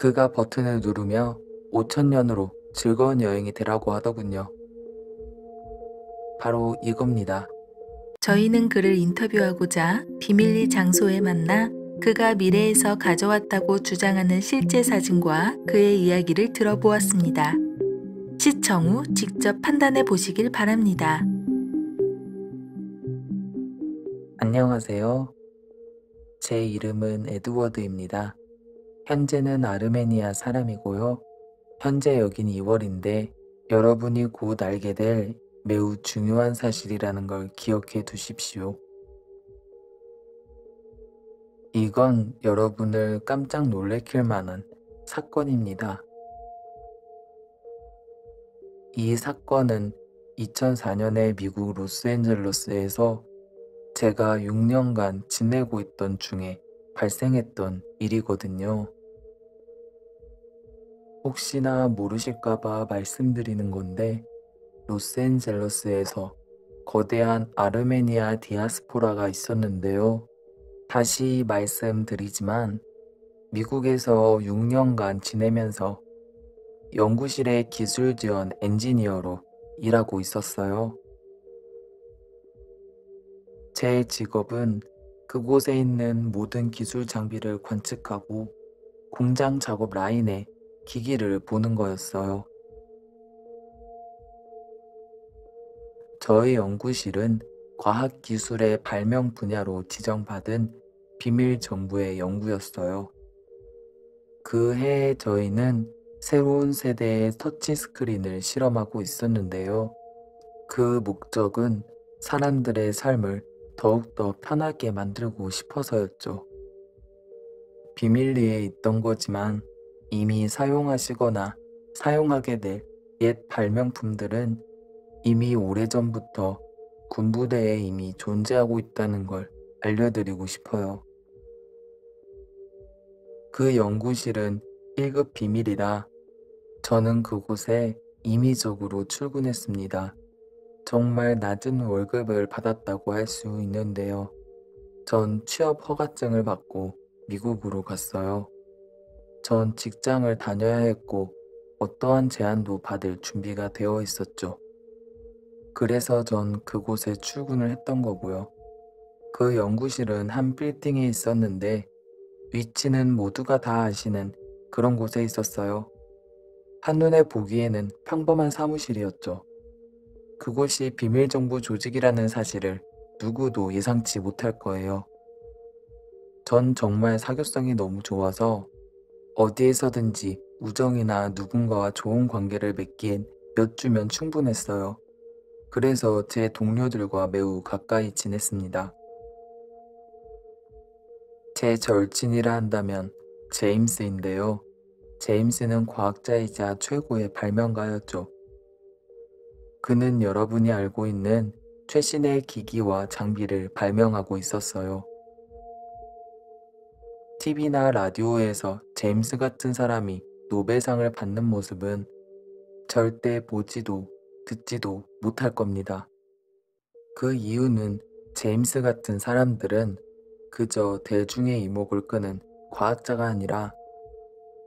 그가 버튼을 누르며 5천년으로 즐거운 여행이 되라고 하더군요. 바로 이겁니다. 저희는 그를 인터뷰하고자 비밀리 장소에 만나 그가 미래에서 가져왔다고 주장하는 실제 사진과 그의 이야기를 들어보았습니다. 시청 후 직접 판단해 보시길 바랍니다. 안녕하세요. 제 이름은 에드워드입니다. 현재는 아르메니아 사람이고요. 현재 여긴 2월인데 여러분이 곧 알게 될 매우 중요한 사실이라는 걸 기억해 두십시오. 이건 여러분을 깜짝 놀래킬 만한 사건입니다. 이 사건은 2004년에 미국 로스앤젤레스에서 제가 6년간 지내고 있던 중에 발생했던 일이거든요. 혹시나 모르실까봐 말씀드리는 건데, 로스앤젤레스에서 거대한 아르메니아 디아스포라가 있었는데요. 다시 말씀드리지만, 미국에서 6년간 지내면서 연구실의 기술 지원 엔지니어로 일하고 있었어요. 제 직업은 그곳에 있는 모든 기술 장비를 관측하고 공장 작업 라인에 기기를 보는 거였어요. 저희 연구실은 과학기술의 발명 분야로 지정받은 비밀 정보의 연구였어요. 그 해에 저희는 새로운 세대의 터치스크린을 실험하고 있었는데요. 그 목적은 사람들의 삶을 더욱더 편하게 만들고 싶어서였죠. 비밀리에 있던 거지만 이미 사용하시거나 사용하게 될 옛 발명품들은 이미 오래전부터 군부대에 이미 존재하고 있다는 걸 알려드리고 싶어요. 그 연구실은 1급 비밀이라 저는 그곳에 임의적으로 출근했습니다. 정말 낮은 월급을 받았다고 할 수 있는데요. 전 취업 허가증을 받고 미국으로 갔어요. 전 직장을 다녀야 했고 어떠한 제안도 받을 준비가 되어 있었죠. 그래서 전 그곳에 출근을 했던 거고요. 그 연구실은 한 빌딩에 있었는데 위치는 모두가 다 아시는 그런 곳에 있었어요. 한눈에 보기에는 평범한 사무실이었죠. 그곳이 비밀정보 조직이라는 사실을 누구도 예상치 못할 거예요. 전 정말 사교성이 너무 좋아서 어디에서든지 우정이나 누군가와 좋은 관계를 맺기엔 몇 주면 충분했어요. 그래서 제 동료들과 매우 가까이 지냈습니다. 제 절친이라 한다면 제임스인데요. 제임스는 과학자이자 최고의 발명가였죠. 그는 여러분이 알고 있는 최신의 기기와 장비를 발명하고 있었어요. TV나 라디오에서 제임스 같은 사람이 노벨상을 받는 모습은 절대 보지도 듣지도 못할 겁니다. 그 이유는 제임스 같은 사람들은 그저 대중의 이목을 끄는 과학자가 아니라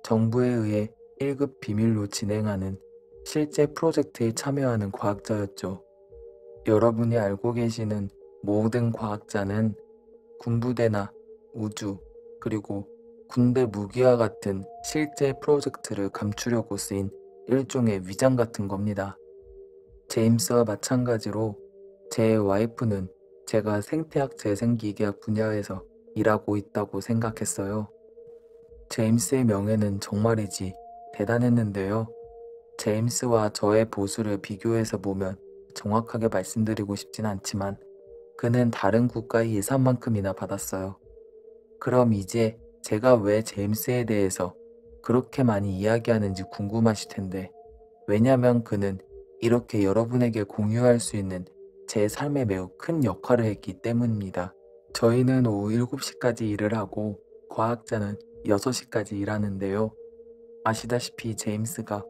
정부에 의해 1급 비밀로 진행하는 실제 프로젝트에 참여하는 과학자였죠. 여러분이 알고 계시는 모든 과학자는 군부대나 우주, 그리고 군대 무기와 같은 실제 프로젝트를 감추려고 쓰인 일종의 위장 같은 겁니다. 제임스와 마찬가지로 제 와이프는 제가 생태학 재생기계학 분야에서 일하고 있다고 생각했어요. 제임스의 명예는 정말이지 대단했는데요. 제임스와 저의 보수를 비교해서 보면 정확하게 말씀드리고 싶진 않지만 그는 다른 국가의 예산만큼이나 받았어요. 그럼 이제 제가 왜 제임스에 대해서 그렇게 많이 이야기하는지 궁금하실 텐데, 왜냐면 그는 이렇게 여러분에게 공유할 수 있는 제 삶에 매우 큰 역할을 했기 때문입니다. 저희는 오후 7시까지 일을 하고 과학자는 6시까지 일하는데요. 아시다시피 제임스가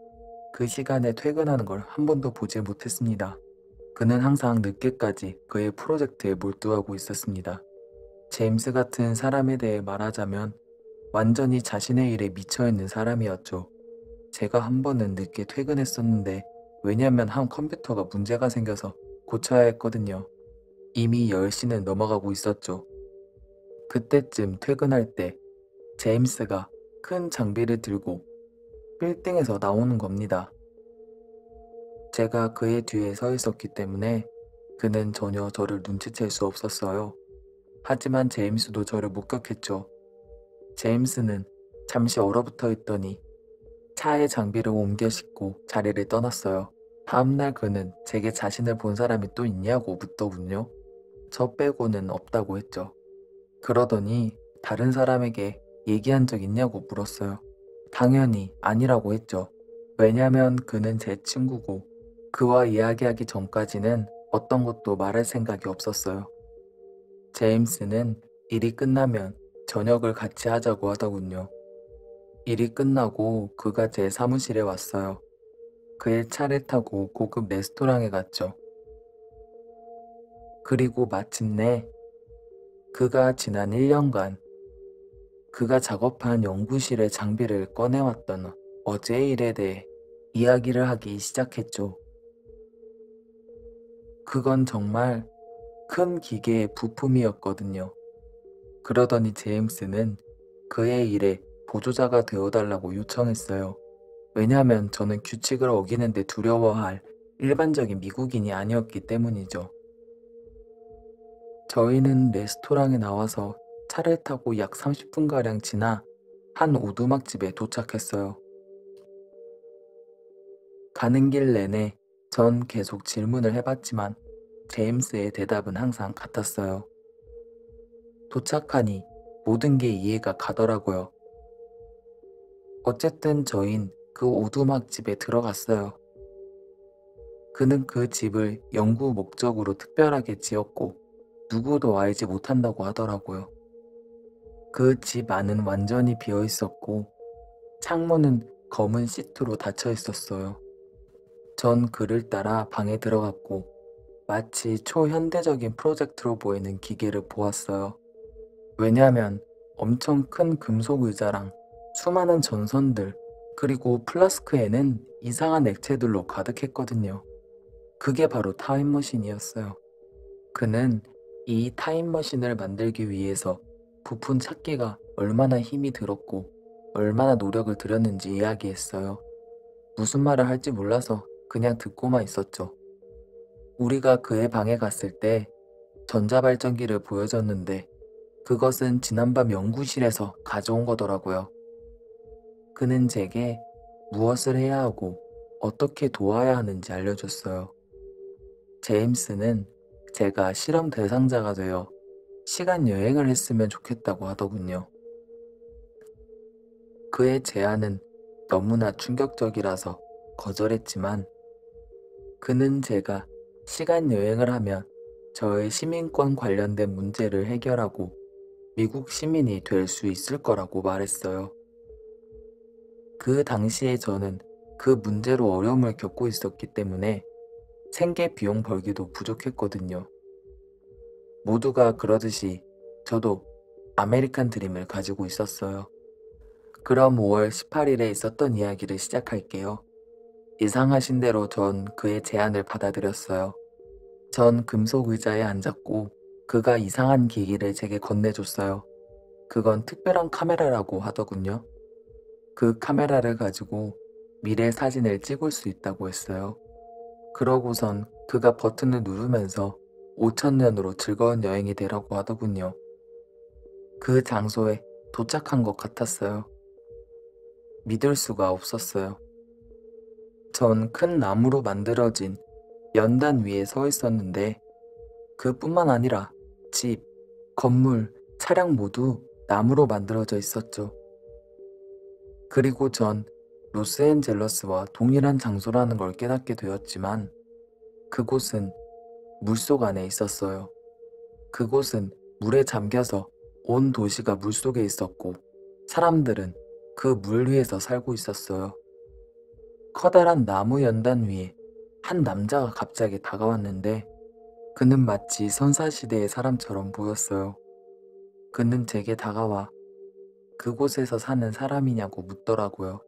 그 시간에 퇴근하는 걸 한 번도 보지 못했습니다. 그는 항상 늦게까지 그의 프로젝트에 몰두하고 있었습니다. 제임스 같은 사람에 대해 말하자면 완전히 자신의 일에 미쳐있는 사람이었죠. 제가 한 번은 늦게 퇴근했었는데 왜냐면 한 컴퓨터가 문제가 생겨서 고쳐야 했거든요. 이미 10시는 넘어가고 있었죠. 그때쯤 퇴근할 때 제임스가 큰 장비를 들고 빌딩에서 나오는 겁니다. 제가 그의 뒤에 서 있었기 때문에 그는 전혀 저를 눈치챌 수 없었어요. 하지만 제임스도 저를 목격했죠. 제임스는 잠시 얼어붙어 있더니 차에 장비를 옮겨 싣고 자리를 떠났어요. 다음날 그는 제게 자신을 본 사람이 또 있냐고 묻더군요. 저 빼고는 없다고 했죠. 그러더니 다른 사람에게 얘기한 적 있냐고 물었어요. 당연히 아니라고 했죠. 왜냐면 그는 제 친구고 그와 이야기하기 전까지는 어떤 것도 말할 생각이 없었어요. 제임스는 일이 끝나면 저녁을 같이 하자고 하더군요. 일이 끝나고 그가 제 사무실에 왔어요. 그의 차를 타고 고급 레스토랑에 갔죠. 그리고 마침내 그가 지난 1년간 그가 작업한 연구실의 장비를 꺼내왔던 어제의 일에 대해 이야기를 하기 시작했죠. 그건 정말 큰 기계의 부품이었거든요. 그러더니 제임스는 그의 일에 보조자가 되어달라고 요청했어요. 왜냐하면 저는 규칙을 어기는데 두려워할 일반적인 미국인이 아니었기 때문이죠. 저희는 레스토랑에 나와서 차를 타고 약 30분가량 지나 한 오두막집에 도착했어요. 가는 길 내내 전 계속 질문을 해봤지만 제임스의 대답은 항상 같았어요. 도착하니 모든 게 이해가 가더라고요. 어쨌든 저흰 그 오두막집에 들어갔어요. 그는 그 집을 연구 목적으로 특별하게 지었고 누구도 알지 못한다고 하더라고요. 그 집 안은 완전히 비어 있었고 창문은 검은 시트로 닫혀 있었어요. 전 그를 따라 방에 들어갔고 마치 초현대적인 프로젝트로 보이는 기계를 보았어요. 왜냐하면 엄청 큰 금속 의자랑 수많은 전선들 그리고 플라스크에는 이상한 액체들로 가득했거든요. 그게 바로 타임머신이었어요. 그는 이 타임머신을 만들기 위해서 부품 찾기가 얼마나 힘이 들었고 얼마나 노력을 들였는지 이야기했어요. 무슨 말을 할지 몰라서 그냥 듣고만 있었죠. 우리가 그의 방에 갔을 때 전자발전기를 보여줬는데 그것은 지난밤 연구실에서 가져온 거더라고요. 그는 제게 무엇을 해야 하고 어떻게 도와야 하는지 알려줬어요. 제임스는 제가 실험 대상자가 되어 시간 여행을 했으면 좋겠다고 하더군요. 그의 제안은 너무나 충격적이라서 거절했지만 그는 제가 시간 여행을 하면 저의 시민권 관련된 문제를 해결하고 미국 시민이 될 수 있을 거라고 말했어요. 그 당시에 저는 그 문제로 어려움을 겪고 있었기 때문에 생계 비용 벌기도 부족했거든요. 모두가 그러듯이 저도 아메리칸 드림을 가지고 있었어요. 그럼 5월 18일에 있었던 이야기를 시작할게요. 예상하신 대로 전 그의 제안을 받아들였어요. 전 금속 의자에 앉았고 그가 이상한 기기를 제게 건네줬어요. 그건 특별한 카메라라고 하더군요. 그 카메라를 가지고 미래 사진을 찍을 수 있다고 했어요. 그러고선 그가 버튼을 누르면서 5000년으로 즐거운 여행이 되라고 하더군요. 그 장소에 도착한 것 같았어요. 믿을 수가 없었어요. 전 큰 나무로 만들어진 연단 위에 서 있었는데 그뿐만 아니라 집, 건물, 차량 모두 나무로 만들어져 있었죠. 그리고 전 로스앤젤러스와 동일한 장소라는 걸 깨닫게 되었지만 그곳은 물속 안에 있었어요. 그곳은 물에 잠겨서 온 도시가 물속에 있었고 사람들은 그 물 위에서 살고 있었어요. 커다란 나무 연단 위에 한 남자가 갑자기 다가왔는데 그는 마치 선사시대의 사람처럼 보였어요. 그는 제게 다가와 그곳에서 사는 사람이냐고 묻더라고요.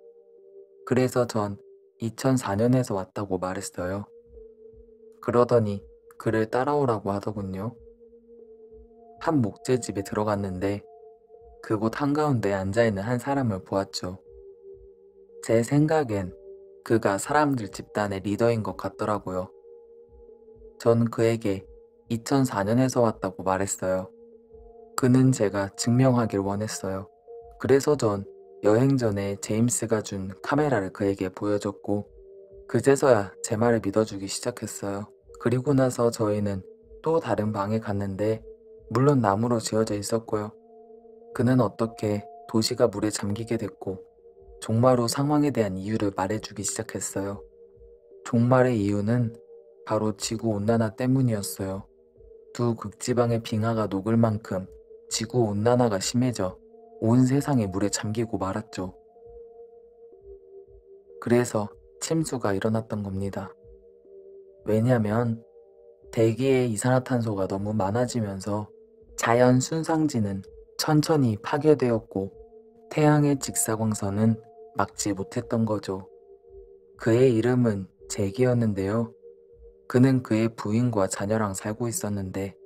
그래서 전 2004년에서 왔다고 말했어요. 그러더니 그를 따라오라고 하더군요. 한 목재집에 들어갔는데 그곳 한가운데 앉아있는 한 사람을 보았죠. 제 생각엔 그가 사람들 집단의 리더인 것 같더라고요. 전 그에게 2004년에서 왔다고 말했어요. 그는 제가 증명하길 원했어요. 그래서 전 여행 전에 제임스가 준 카메라를 그에게 보여줬고 그제서야 제 말을 믿어주기 시작했어요. 그리고 나서 저희는 또 다른 방에 갔는데 물론 나무로 지어져 있었고요. 그는 어떻게 도시가 물에 잠기게 됐고 종마루 상황에 대한 이유를 말해주기 시작했어요. 종말의 이유는 바로 지구온난화 때문이었어요. 두 극지방의 빙하가 녹을 만큼 지구온난화가 심해져 온 세상이 물에 잠기고 말았죠. 그래서 침수가 일어났던 겁니다. 왜냐면 대기의 이산화탄소가 너무 많아지면서 자연 순상지는 천천히 파괴되었고 태양의 직사광선은 막지 못했던 거죠. 그의 이름은 잭이었는데요. 그는 그의 부인과 자녀랑 살고 있었는데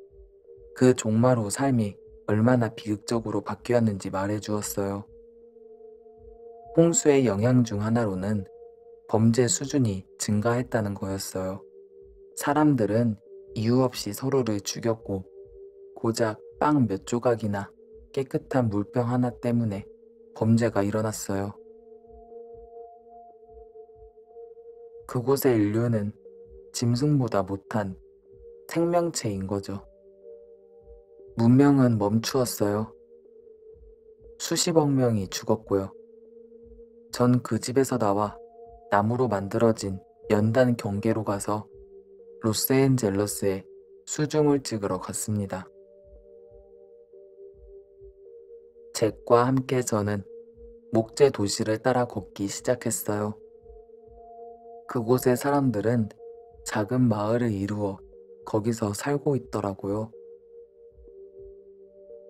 그 종마루 삶이 얼마나 비극적으로 바뀌었는지 말해주었어요. 홍수의 영향 중 하나로는 범죄 수준이 증가했다는 거였어요. 사람들은 이유 없이 서로를 죽였고 고작 빵 몇 조각이나 깨끗한 물병 하나 때문에 범죄가 일어났어요. 그곳의 인류는 짐승보다 못한 생명체인 거죠. 문명은 멈추었어요. 수십억 명이 죽었고요. 전 그 집에서 나와 나무로 만들어진 연단 경계로 가서 로스앤젤러스에 수중을 찍으러 갔습니다. 잭과 함께 저는 목재 도시를 따라 걷기 시작했어요. 그곳의 사람들은 작은 마을을 이루어 거기서 살고 있더라고요.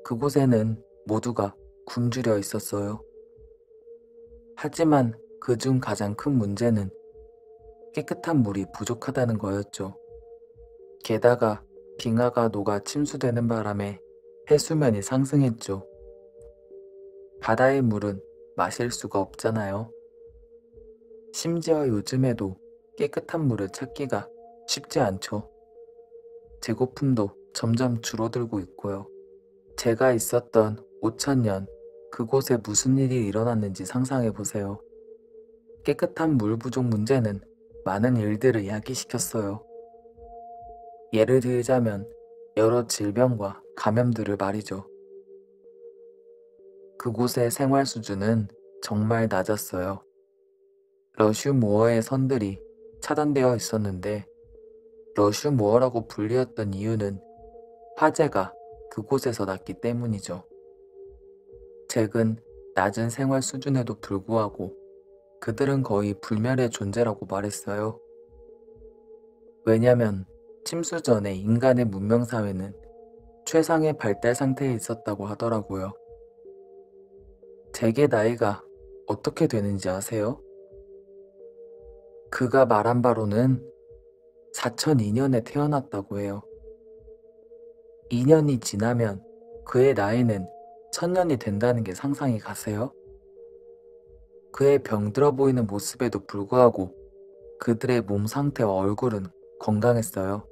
그곳에는 모두가 굶주려 있었어요. 하지만 그중 가장 큰 문제는 깨끗한 물이 부족하다는 거였죠. 게다가 빙하가 녹아 침수되는 바람에 해수면이 상승했죠. 바다의 물은 마실 수가 없잖아요. 심지어 요즘에도 깨끗한 물을 찾기가 쉽지 않죠. 제고품도 점점 줄어들고 있고요. 제가 있었던 5000년 그곳에 무슨 일이 일어났는지 상상해 보세요. 깨끗한 물 부족 문제는 많은 일들을 야기시켰어요. 예를 들자면 여러 질병과 감염들을 말이죠. 그곳의 생활 수준은 정말 낮았어요. 러슈모어의 선들이 차단되어 있었는데 러슈모어라고 불리었던 이유는 화재가 그곳에서 났기 때문이죠. 잭은 낮은 생활 수준에도 불구하고 그들은 거의 불멸의 존재라고 말했어요. 왜냐면 침수 전에 인간의 문명사회는 최상의 발달 상태에 있었다고 하더라고요. 잭의 나이가 어떻게 되는지 아세요? 그가 말한 바로는 4002년에 태어났다고 해요. 2년이 지나면 그의 나이는 1000년이 된다는 게 상상이 가세요? 그의 병들어 보이는 모습에도 불구하고 그들의 몸 상태와 얼굴은 건강했어요.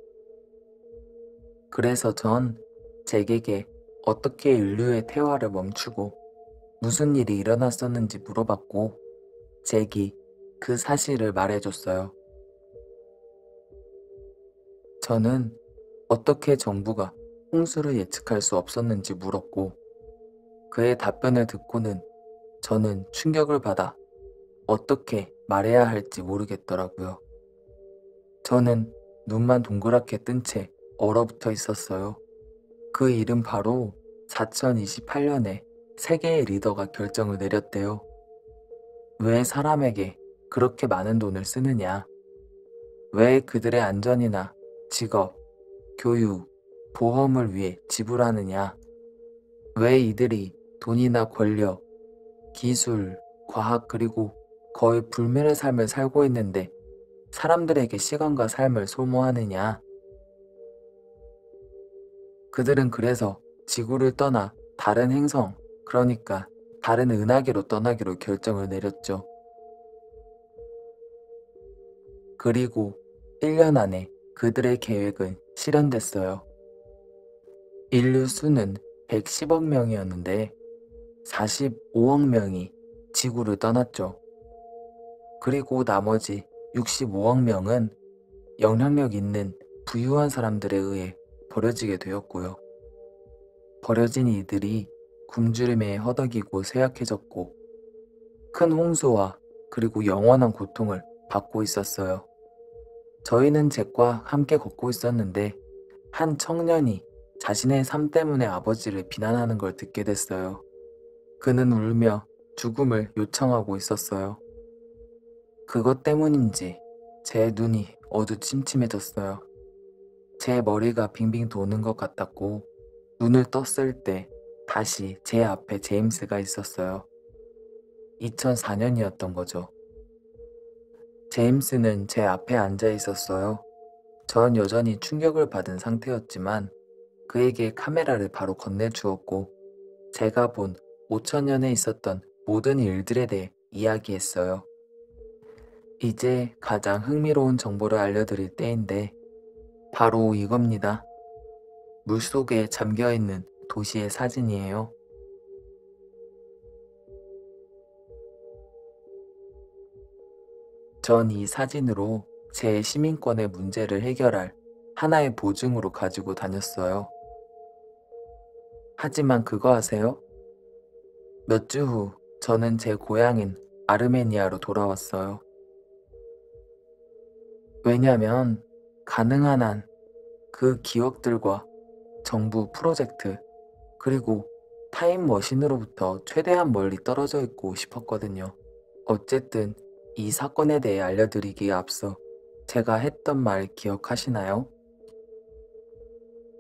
그래서 전 잭에게 어떻게 인류의 퇴화를 멈추고 무슨 일이 일어났었는지 물어봤고 잭이 그 사실을 말해줬어요. 저는 어떻게 정부가 홍수를 예측할 수 없었는지 물었고 그의 답변을 듣고는 저는 충격을 받아 어떻게 말해야 할지 모르겠더라고요. 저는 눈만 동그랗게 뜬 채 얼어붙어 있었어요. 그 일은 바로 4028년에 세계의 리더가 결정을 내렸대요. 왜 사람에게 그렇게 많은 돈을 쓰느냐? 왜 그들의 안전이나 직업, 교육, 보험을 위해 지불하느냐? 왜 이들이 돈이나 권력, 기술, 과학 그리고 거의 불멸의 삶을 살고 있는데 사람들에게 시간과 삶을 소모하느냐? 그들은 그래서 지구를 떠나 다른 행성, 그러니까 다른 은하계로 떠나기로 결정을 내렸죠. 그리고 1년 안에 그들의 계획은 실현됐어요. 인류 수는 110억 명이었는데 45억 명이 지구를 떠났죠. 그리고 나머지 65억 명은 영향력 있는 부유한 사람들에 의해 버려지게 되었고요. 버려진 이들이 굶주림에 허덕이고 쇠약해졌고 큰 홍수와 그리고 영원한 고통을 받고 있었어요. 저희는 잭과 함께 걷고 있었는데 한 청년이 자신의 삶 때문에 아버지를 비난하는 걸 듣게 됐어요. 그는 울며 죽음을 요청하고 있었어요. 그것 때문인지 제 눈이 어두침침해졌어요. 제 머리가 빙빙 도는 것 같았고 눈을 떴을 때 다시 제 앞에 제임스가 있었어요. 2004년이었던 거죠. 제임스는 제 앞에 앉아 있었어요. 전 여전히 충격을 받은 상태였지만 그에게 카메라를 바로 건네주었고 제가 본 5천년에 있었던 모든 일들에 대해 이야기했어요. 이제 가장 흥미로운 정보를 알려드릴 때인데 바로 이겁니다. 물속에 잠겨있는 도시의 사진이에요. 전 이 사진으로 제 시민권의 문제를 해결할 하나의 보증으로 가지고 다녔어요. 하지만 그거 아세요? 몇 주 후 저는 제 고향인 아르메니아로 돌아왔어요. 왜냐면 가능한 한 그 기억들과 정부 프로젝트 그리고 타임머신으로부터 최대한 멀리 떨어져 있고 싶었거든요. 어쨌든 이 사건에 대해 알려드리기에 앞서 제가 했던 말 기억하시나요?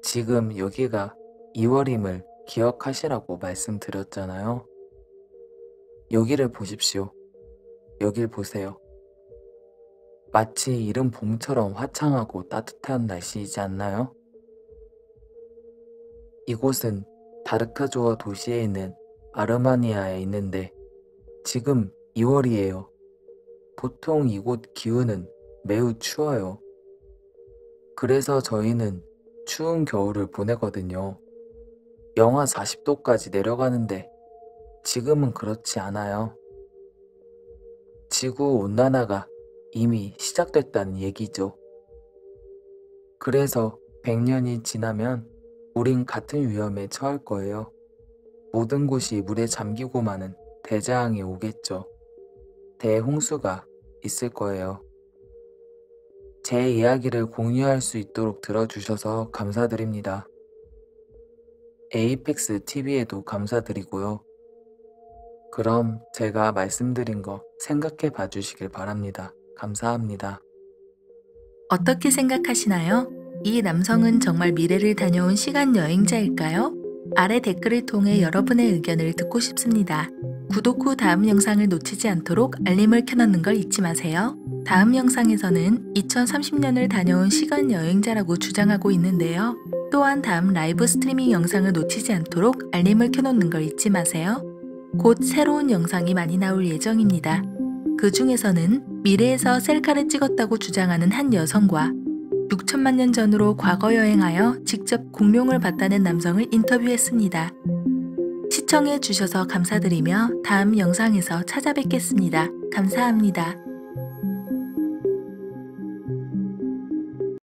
지금 여기가 2월임을 기억하시라고 말씀드렸잖아요. 여기를 보십시오. 여길 보세요. 마치 이른 봄처럼 화창하고 따뜻한 날씨이지 않나요? 이곳은 다르카조어 도시에 있는 아르마니아에 있는데 지금 2월이에요. 보통 이곳 기후는 매우 추워요. 그래서 저희는 추운 겨울을 보내거든요. 영하 40도까지 내려가는데 지금은 그렇지 않아요. 지구 온난화가 이미 시작됐다는 얘기죠. 그래서 100년이 지나면 우린 같은 위험에 처할 거예요. 모든 곳이 물에 잠기고 마는 대재앙이 오겠죠. 대홍수가 있을 거예요. 제 이야기를 공유할 수 있도록 들어주셔서 감사드립니다. 에이펙스 TV에도 감사드리고요. 그럼 제가 말씀드린 거 생각해 봐주시길 바랍니다. 감사합니다. 어떻게 생각하시나요? 이 남성은 정말 미래를 다녀온 시간 여행자일까요? 아래 댓글을 통해 여러분의 의견을 듣고 싶습니다. 구독 후 다음 영상을 놓치지 않도록 알림을 켜놓는 걸 잊지 마세요. 다음 영상에서는 2030년을 다녀온 시간 여행자라고 주장하고 있는데요. 또한 다음 라이브 스트리밍 영상을 놓치지 않도록 알림을 켜놓는 걸 잊지 마세요. 곧 새로운 영상이 많이 나올 예정입니다. 그 중에서는 미래에서 셀카를 찍었다고 주장하는 한 여성과 6천만 년 전으로 과거 여행하여 직접 공룡을 봤다는 남성을 인터뷰했습니다. 시청해 주셔서 감사드리며 다음 영상에서 찾아뵙겠습니다. 감사합니다.